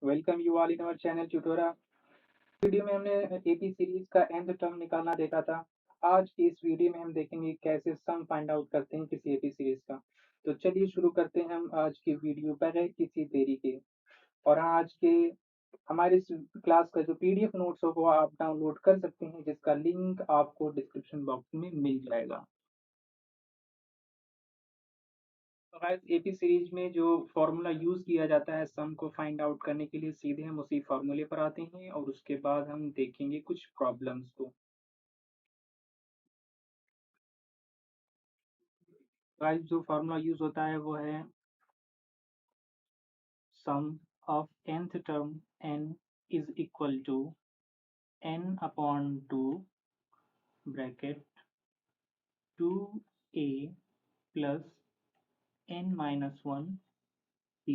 Welcome you all in our channel tutorial. Video में हमने AP series का nth term निकालना देखा था। आज की इस वीडियो में हम देखेंगे कैसे सम फाइंड आउट करते हैं किसी एपी सीरीज का। तो चलिए शुरू करते हैं हम आज की वीडियो बगैर किसी देरी के। और आज के हमारे इस क्लास का जो पीडीएफ नोट्स हो वो आप डाउनलोड कर सकते हैं, जिसका लिंक आपको डिस्क्रिप्शन बॉक्स में मिल जाएगा। तो गाइस एपी सीरीज में जो फॉर्मूला यूज किया जाता है सम को फाइंड आउट करने के लिए, सीधे हम उसी फॉर्मूले पर आते हैं और उसके बाद हम देखेंगे कुछ प्रॉब्लम्स को। गाइस जो फॉर्मूला यूज होता है वो है sum of nth term n is equal to n upon 2 bracket 2a plus n minus 1 p।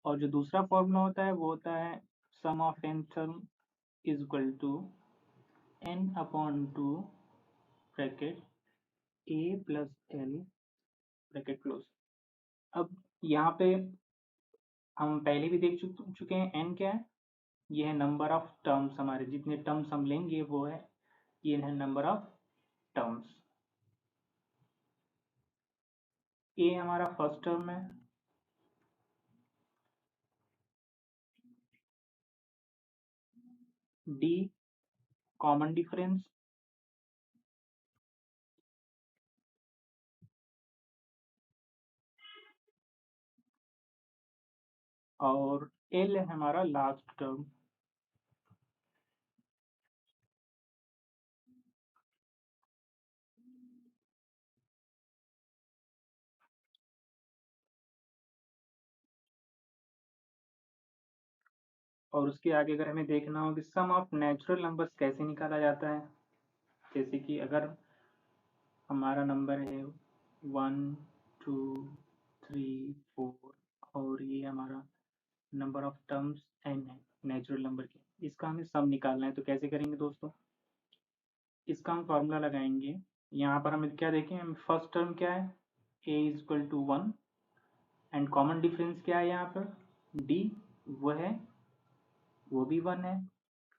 और जो दूसरा फॉर्मूला होता है वो होता है sum of nth term is equal to n upon 2 bracket a plus L bracket close. अब यहाँ पे हम पहले भी देख चुके हैं n क्या है। ये है नंबर ऑफ टर्म्स, हमारे जितने टर्म्स हम लेंगे वो है, ये है नंबर ऑफ टर्म्स। a हमारा फर्स्ट टर्म है, d कॉमन डिफरेंस, और l है हमारा लास्ट टर्म। और उसके आगे अगर हमें देखना हो कि सम ऑफ नेचुरल नंबर्स कैसे निकाला जाता है, जैसे कि अगर हमारा नंबर है 1 2 3 4 और ये हमारा नंबर ऑफ टर्म्स n है नेचुरल नंबर के, इसका हमें सम निकालना है। तो कैसे करेंगे दोस्तों, इसका हम फॉर्मूला लगाएंगे। यहाँ पर हमें क्या देखें, हम फर्स्ट टर्म क्या है a is equal to 1 and common difference क्या है यहाँ पर d, वो है वो भी 1 है,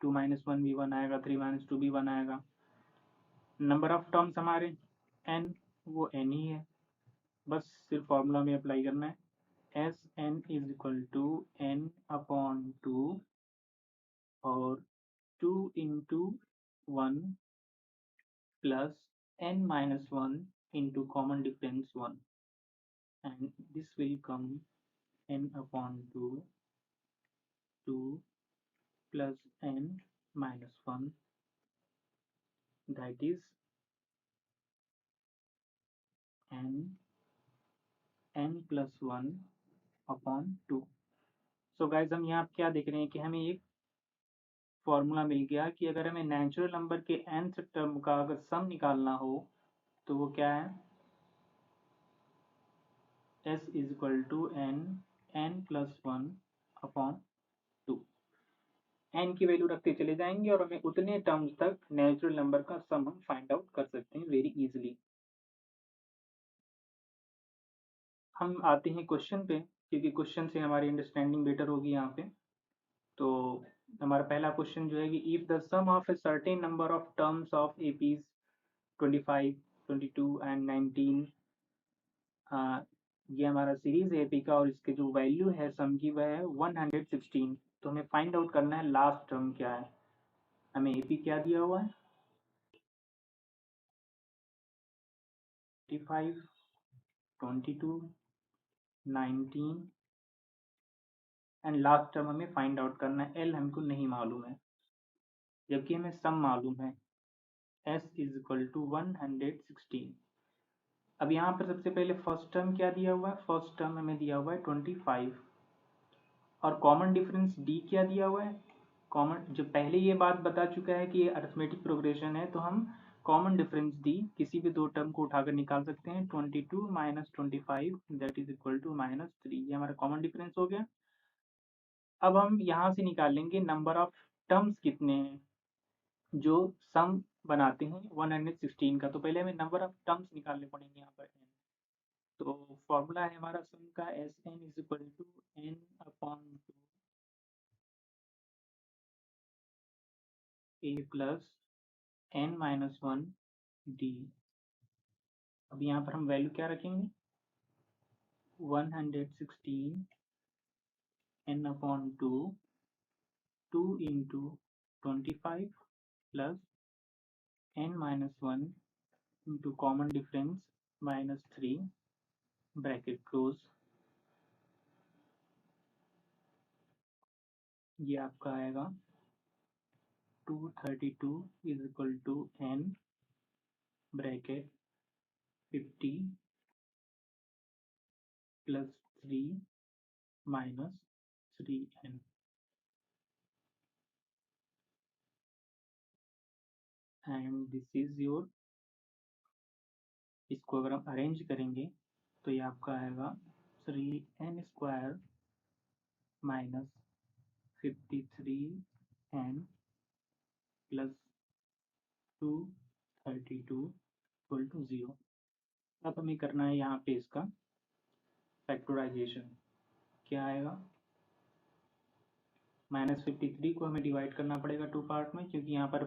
2 माइनस 1 भी 1 आएगा, 3 माइनस 2 भी 1 आएगा। नंबर ऑफ टर्म्स हमारे n, वो n ही है, बस सिर्फ फॉर्मूला में अप्लाई करना है। S N is equal to n upon 2 और 2 into 1 plus n minus 1 into common difference 1, and this will come n upon 2 2 plus n minus 1, that is n plus 1 upon 2। So guys हम यहाँ क्या देख रहे हैं कि हमें एक फॉर्मूला मिल गया कि अगर हमें नेचुरल नंबर के nth टर्म का अगर सम निकालना हो तो वो क्या है, s is equal to n plus 1 upon 2। n की वैल्यू रखते चले जाएंगे और हमें उतने टर्म्स तक नेचुरल नंबर का सम हम फाइंड आउट कर सकते हैं वेरी इजीली। हम आते हैं क्वेश्चन पे, क्योंकि क्वेश्चन से हमारी अंडरस्टैंडिंग बेटर होगी यहाँ पे। तो हमारा पहला क्वेश्चन जो है कि if the sum of a certain number of terms of APs 25 22 and 19, ये हमारा सीरीज है एपी का और इसके जो वैल्यू है सम की वह है 116। तो हमें फाइंड आउट करना है लास्ट टर्म क्या है। हमें एपी क्या दिया हुआ है 25 22 19 एंड लास्ट टर्म हमें फाइंड आउट करना है। एल हमको नहीं मालूम है जबकि हमें सम मालूम है, एस इज इक्वल टू 116। अब यहाँ पर सबसे पहले फर्स्ट टर्म क्या दिया हुआ है, फर्स्ट टर्म हमें दिया हुआ है 25 और कॉमन डिफरेंस डी क्या दिया हुआ है। कॉमन जो पहले ये बात बता चुका है कि ये अरिथमेटिक प्रोग्रेशन है, तो हम कॉमन डिफरेंस डी किसी भी दो टर्म को उठाकर निकाल सकते हैं। 22 minus 25 that is equal to -3, ये हमारा कॉमन डिफरेंस हो गया। अब हम यहाँ से निकालेंगे नंबर ऑफ टर्म्स कितने हैं जो सम बनाते हैं 116 का। तो पहले हमें नंबर ऑफ टर्म्स निकालने पड़ेंगे यहाँ पर। तो फॉर्मूला है हमारा सम का S N is equal to N upon two A plus N minus one D. अब यहाँ पर हम वैल्यू क्या रखेंगे, 116 N upon two into 25 plus N minus one into common difference -3 bracket close. ये आपका आएगा 232 is equal to N bracket 50 plus 3 minus 3n। And this is your, इसको अगर हम अरेंज करेंगे तो ये आपका आएगा 3n² minus 53n plus 232 equal to 0। अब हमें करना है यहाँ पे इसका फैक्टराइजेशन। क्या आएगा, -53 को हमें डिवाइड करना पड़ेगा टू पार्ट में, क्योंकि यहाँ पर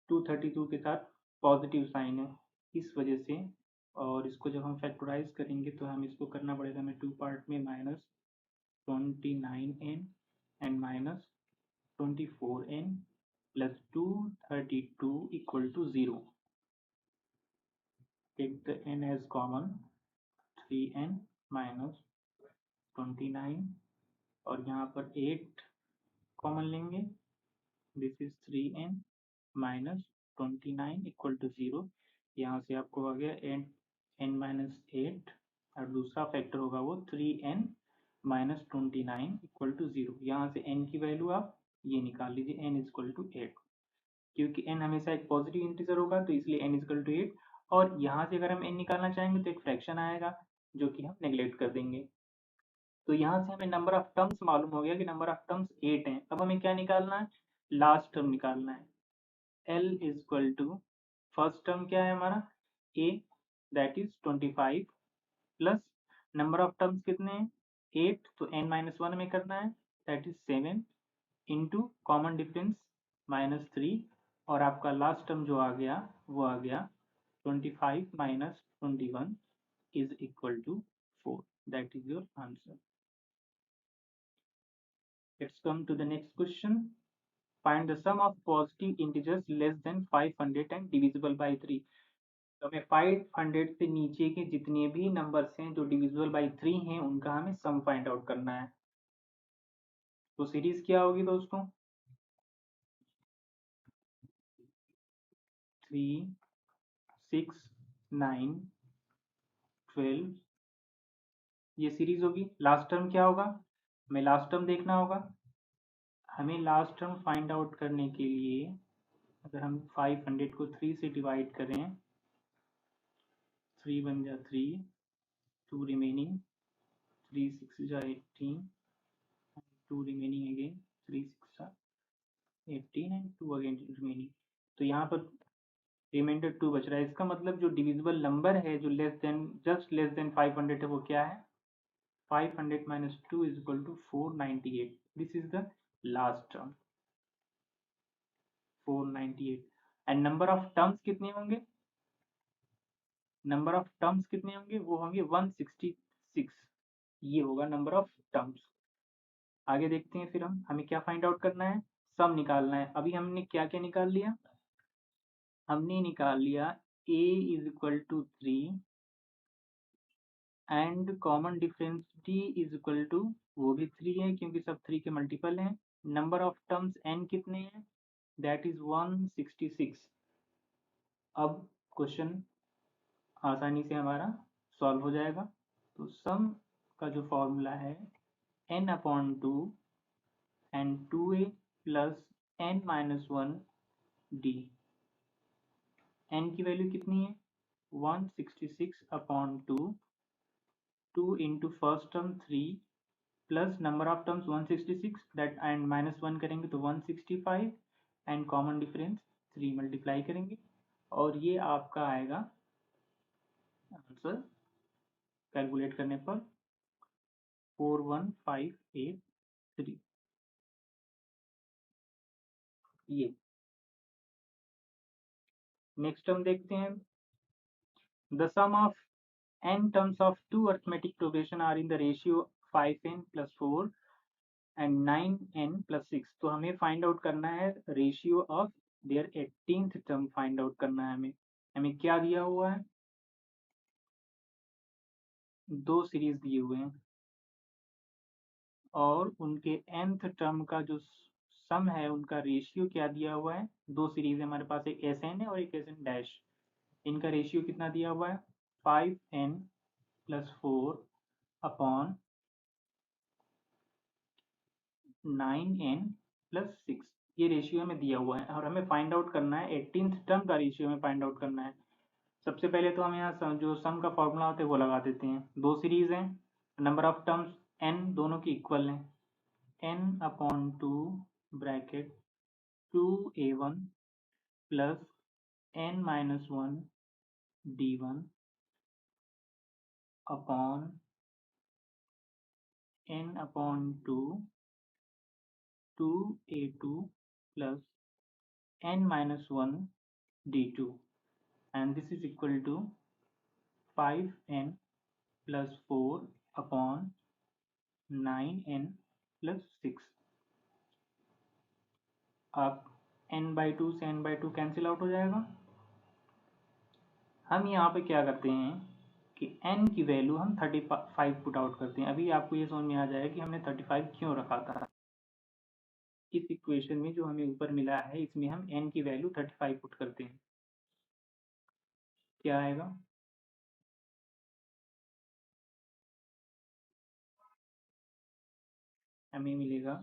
232 के साथ पॉजिटिव साइन है इस वजह से। और इसको जब हम फैक्टराइज करेंगे तो हम इसको करना पड़ेगा हमें टू पार्ट में, -29n and -24n plus 232 equal to 0। Take the n as common, 3n minus 29 और यहाँ पर 8 कॉमन लेंगे, this is 3n minus 29 equal to 0। यहाँ से आपको आ गया n माइनस 8 और दूसरा फैक्टर होगा वो 3n माइनस 29 इक्वल टू 0। यहाँ से n की वैल्यू आप ये निकाल लीजिए, n इक्वल टू 8, क्योंकि n हमेशा एक पॉजिटिव इंटीजर होगा तो इसलिए n इक्वल टू 8। और यहाँ से अगर हम n निकालना चाहेंगे तो एक फ्रैक्शन आएगा जो कि हम नेग्लेक्ट कर देंगे। तो यहाँ से हमें नंबर ऑफ टर्म्स मालूम हो गया कि नंबर ऑफ टर्म्स 8 हैं। अब हमें क्या निकालना है, लास्ट टर्म निकालना है। L is equal to, first term क्या है हमारा a, that is 25 plus number of terms कितने हैं 8, तो n माइनस 1 में करना है, that is 7 into common difference -3 और आपका लास्ट टर्म जो आ गया वो आ गया 25 minus 21 is equal to 4। That is your answer. Let's come to the next question. Find the sum of positive integers less than 500 and divisible by 3. तो हमें 500 से नीचे के जितने भी नंबर्स हैं जो डिविजिबल बाई 3 हैं उनका हमें सम फाइंड आउट करना है। तो सीरीज क्या होगी दोस्तों, 3, 6, 9, 12, ये सीरीज होगी। लास्ट टर्म क्या होगा, हमें लास्ट टर्म देखना होगा। हमें लास्ट टर्म फाइंड आउट करने के लिए अगर हम 500 को 3 से डिवाइड करें, 3 बन जा 3, 2 रिमेनिंग, 3 6 जा 18, 2 रिमेनिंग अगेन, 3 6 जा 18 एंड 2 अगेन रिमेनिंग। तो यहाँ पर रिमाइंडर 2 बच रहा है। इसका मतलब जो डिविजिबल नंबर है जो जस्ट लेस देन 500 है वो क्या है, 500 minus 2 is equal to 498. This is the last term, 498. And number of terms कितने होंगे, नंबर ऑफ टर्म्स कितने होंगे, वो होंगे 166। ये होगा नंबर ऑफ टर्म्स। आगे देखते हैं फिर हम, हमें क्या फाइंड आउट करना है, सम निकालना है। अभी हमने क्या क्या निकाल लिया, हमने निकाल लिया a is equal to 3 and common difference d is equal to, वो भी 3 है क्योंकि सब 3 के मल्टीपल हैं। नंबर ऑफ टर्म्स n कितने हैं, दैट इज 166। अब क्वेश्चन आसानी से हमारा सॉल्व हो जाएगा। तो सम का जो फॉर्मूला है n upon 2 and 2a plus n minus 1 d। n की वैल्यू कितनी है 166 upon 2 into first term 3 plus number of terms 166 that and -1 करेंगे तो 165 एंड कॉमन डिफरेंस 3 मल्टीप्लाई करेंगे और ये आपका आएगा आंसर कैलकुलेट करने पर 41583 ये। नेक्स्ट हम देखते हैं the sum of n terms of two arithmetic progression are in the ratio 5n plus 4 and 9n plus 6। तो हमें फाइंड आउट करना है ratio of their 18th term find out करना है हमें क्या दिया हुआ है, दो सीरीज दिए हुए हैं और उनके nth टर्म का जो सम है उनका रेशियो क्या दिया हुआ है, दो सीरीज है हमारे पास, एक Sn है और एक Sn डैश। इनका रेशियो कितना दिया हुआ है 5n plus 4 upon 9n plus 6। ये रेशियो हमें दिया हुआ है और हमें फाइंड आउट करना है 18th टर्म का रेशियो हमें फाइंड आउट करना है। सबसे पहले तो हम यहाँ जो सम का फॉर्मूला होता है वो लगा देते हैं। दो सीरीज हैं, नंबर ऑफ टर्म्स n दोनों की इक्वल हैं, n upon 2 bracket 2a1 plus n minus 1 d1 upon n upon 2 2a2 plus n minus 1 d2 and this is equal to 5n plus 4 upon 9n plus 6। अब n by 2 से n by 2 cancel out हो जाएगा। हम यहाँ पे क्या करते हैं कि n की वैल्यू हम 35 पुट आउट करते हैं। अभी आपको ये समझ में आ जाएगा कि हमने 35 क्यों रखा था। इस इक्वेशन में जो हमें ऊपर मिला है इसमें हम n की वैल्यू 35 पुट करते हैं, क्या आएगा हमें मिलेगा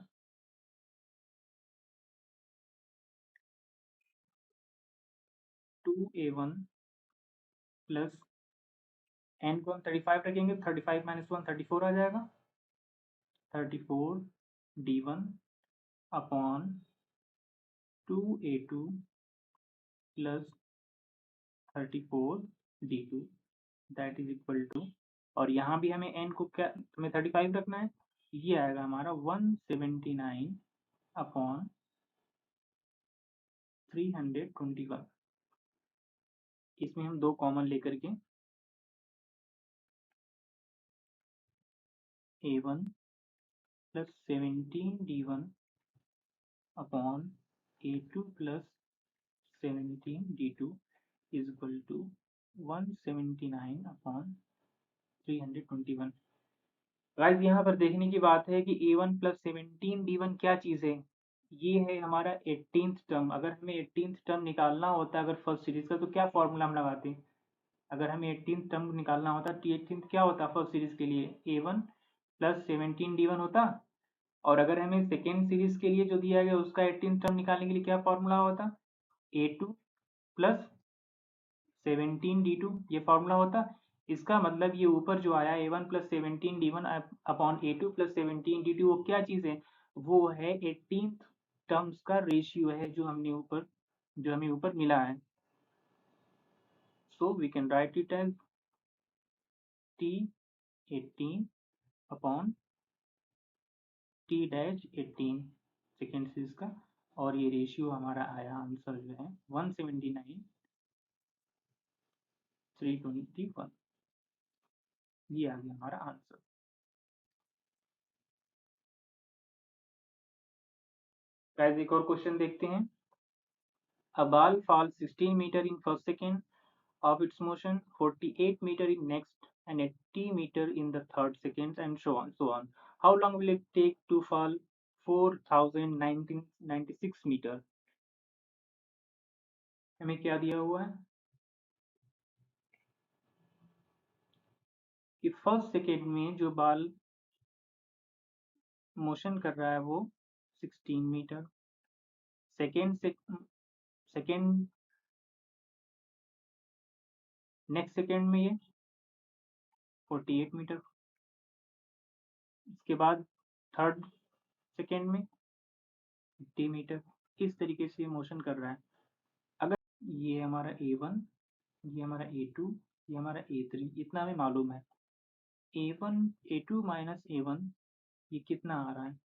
2a1 प्लस n को हम 35 रखेंगे, 35 माइनस 1 34 आ जाएगा, 34 d1 upon 2a2 plus 34 d2 that is equal to, और यहाँ भी हमें n को क्या हमें 35 रखना है, ये आएगा हमारा 179 अपॉन 321। इसमें हम दो कॉमन लेकर के a1 plus 17 d1 upon a2 plus 17 d2 is equal to 179 upon 321। Guys यहाँ पर देखने की बात है कि a1 प्लस 17 d1 क्या चीज़ है, ये है हमारा 18th टर्म। अगर हमें 18th टर्म निकालना होता है अगर फर्स्ट सीरीज का, तो क्या फॉर्मूला हम लगाते हैं, अगर हमें 18th टर्म निकालना होता तो 18th क्या होता फर्स्ट सीरीज के लिए a1 प्लस 17 d1 होता, और अगर हमें सेकेंड सीरीज के लिए जो दिया गया उसका 18th टर्म निकालने के लिए क्या फॉर्मूला होता a2 प्लस 17 d2, ये फॉर्मूला होता। इसका मतलब ये ऊपर जो आया a1 plus 17 d1 upon a2 plus 17 d2 वो क्या चीज़ है, वो है 18th टर्म्स का रेशियो है जो हमें ऊपर मिला है। So we can write it as t18 upon t dash 18 second series का, और ये रेशियो हमारा आया आंसर जो है 179 321, ये आ गया हमारा आंसर। गाइस एक और क्वेश्चन देखते हैं। A ball falls 16 meter in first second of its motion, 48 meter in next, and 80 meter in the third second, and so on, so on. How long will it take to fall 4096 meter? हमें क्या दिया हुआ है कि first second में जो ball motion कर रहा है वो 16 मीटर, सेकेंड नेक्स्ट सेकेंड में ये 48 मीटर, इसके बाद थर्ड सेकेंड में 50 मीटर। इस तरीके से मोशन कर रहा है। अगर ये हमारा a1, ये हमारा a2, ये हमारा a3, इतना हमें मालूम है। A1 A2 माइनस A1 ये कितना आ रहा है?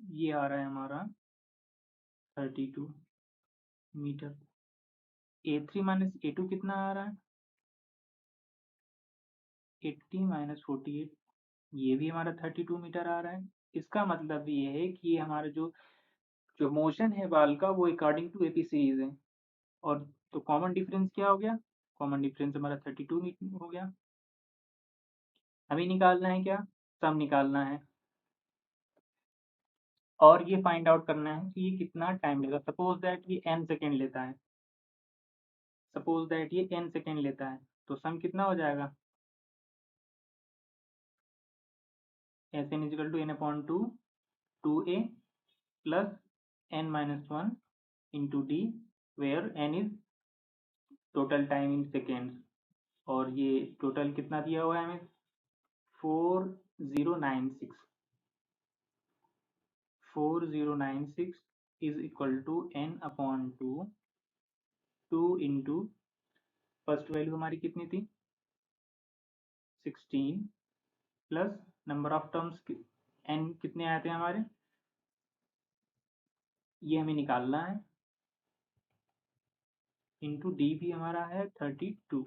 ये आ रहा है हमारा 32 मीटर। A3 माइनस A2 कितना आ रहा है? 80 माइनस 48, ये भी हमारा 32 मीटर आ रहा है। इसका मतलब ये है कि ये हमारा जो जो मोशन है बाल का वो अकॉर्डिंग टू एपी सीरीज है। और तो कॉमन डिफरेंस क्या हो गया? कॉमन डिफरेंस हमारा 32 मीटर हो गया। हमें निकालना है क्या? सम निकालना है और ये फाइंड आउट करना है कि ये कितना टाइम लेगा। सपोज दैट ये n सेकेंड लेता है, सपोज दैट ये n सेकेंड लेता है, तो सम कितना हो जाएगा? Sn is equal to n/2 2a plus n-1 into d, where n is total time in seconds. और ये टोटल कितना दिया हुआ है हमें? 4096 is equal to n/2 2 into first value हमारी कितनी थी? 16 plus number of terms n कितने आए थे हमारे, ये हमें निकालना है, इंटू डी भी हमारा है 32।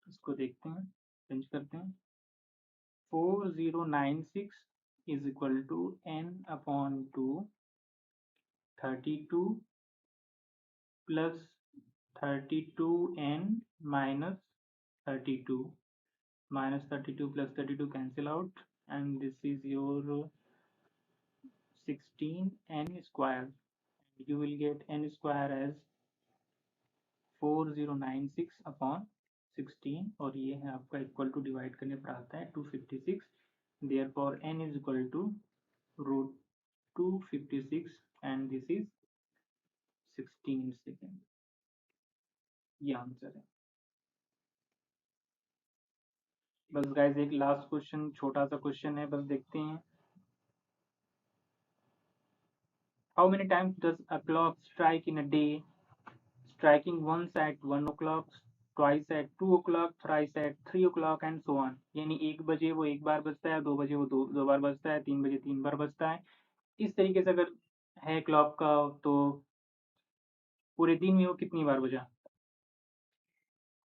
इसको देखते हैं, चेंज करते हैं। 4096 is equal to n/2 32 plus 32n minus 32 minus 32 plus 32 cancel out, and this is your 16n square. You will get n square as 4096 upon 16 और ये है आपका इक्वल टू डिवाइड करने पर आता है 256। therefore n is equal to root 256 and this is 16 second. ये answer है। बस गाइस एक लास्ट क्वेश्चन, छोटा सा क्वेश्चन है, बस देखते हैं। How many times does a clock strike in a day? Striking once at 1 o'clock, twice at 2 o'clock, thrice at 3 o'clock and so on। यानी 1 बजे वो एक बार बजता है, 2 बजे वो दो बार बजता है, 3 बजे 3 बार बजता है। इस तरीके से अगर है क्लॉक का तो पूरे दिन में वो कितनी बार बजा।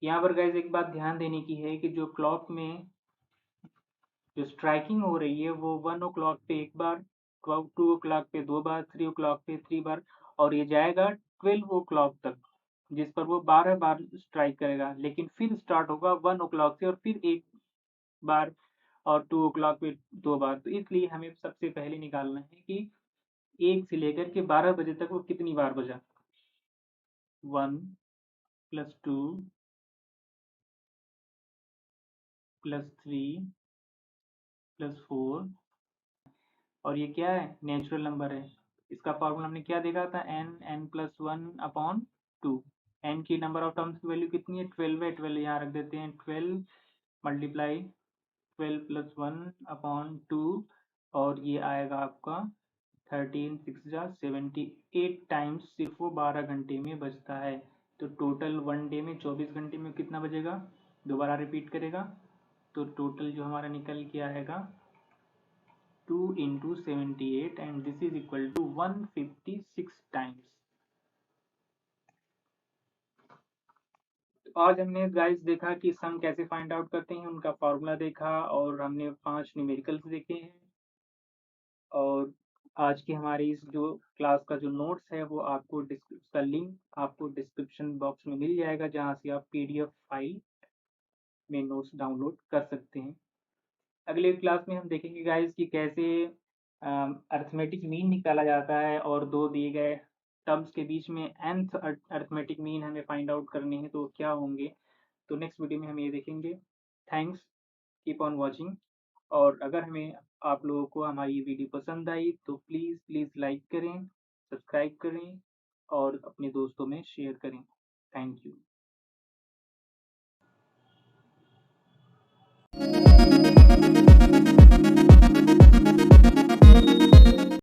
यहाँ पर गाइज एक बात ध्यान देने की है कि जो क्लॉक में जो स्ट्राइकिंग हो रही है वो 1 o'clock पे एक बार, 2 o'clock पे 2 बार, 3 o'clock पे 3 बार, और ये जाएगा 12 o'clock तक, जिस पर वो 12 बार स्ट्राइक करेगा। लेकिन फिर स्टार्ट होगा 1 o'clock से और फिर एक बार, और 2 o'clock पे 2 बार। तो इसलिए हमें सबसे पहले निकालना है कि 1 से लेकर के 12 बजे तक वो कितनी बार बजा। 1 प्लस 2 प्लस 3 प्लस 4, और ये क्या है? नेचुरल नंबर है। इसका फॉर्मूला हमने क्या देखा था? n+1/2। n की नंबर ऑफ टर्म्स की वैल्यू कितनी है? 12 है। 12 यहाँ रख देते हैं। 12 मल्टीप्लाई 12 प्लस 1/2, और ये आएगा आपका 13 6 जा 78 टाइम्स सिर्फ वो 12 घंटे में बजता है। तो टोटल वन डे में 24 घंटे में कितना बजेगा? दोबारा रिपीट करेगा तो टोटल जो हमारा निकल के आएगा 2 into 78 and this is equal to 156 times। तो आज हमने गाइस देखा कि सम कैसे फाइंड आउट करते हैं, उनका फॉर्मूला देखा, और हमने 5 न्यूमेरिकल्स देखे हैं। और आज की हमारी इस जो क्लास का जो नोट्स है वो आपको उसका लिंक आपको डिस्क्रिप्शन बॉक्स में मिल जाएगा, जहाँ से आप PDF फाइल में नोट्स डाउनलोड कर सकते हैं। अगले क्लास में हम देखेंगे गाइस कि कैसे अर्थमेटिक मीन निकाला जाता है, और दो दिए गए टर्म्स के बीच में nth अर्थमेटिक मीन हमें फाइंड आउट करने हैं तो क्या होंगे। तो नेक्स्ट वीडियो में हम ये देखेंगे। Thanks, keep on watching. और अगर हमें आप लोगों को हमारी ये वीडियो पसंद आई तो प्लीज़ प्लीज़ लाइक करें, सब्सक्राइब करें और अपने दोस्तों में शेयर करें। Thank you.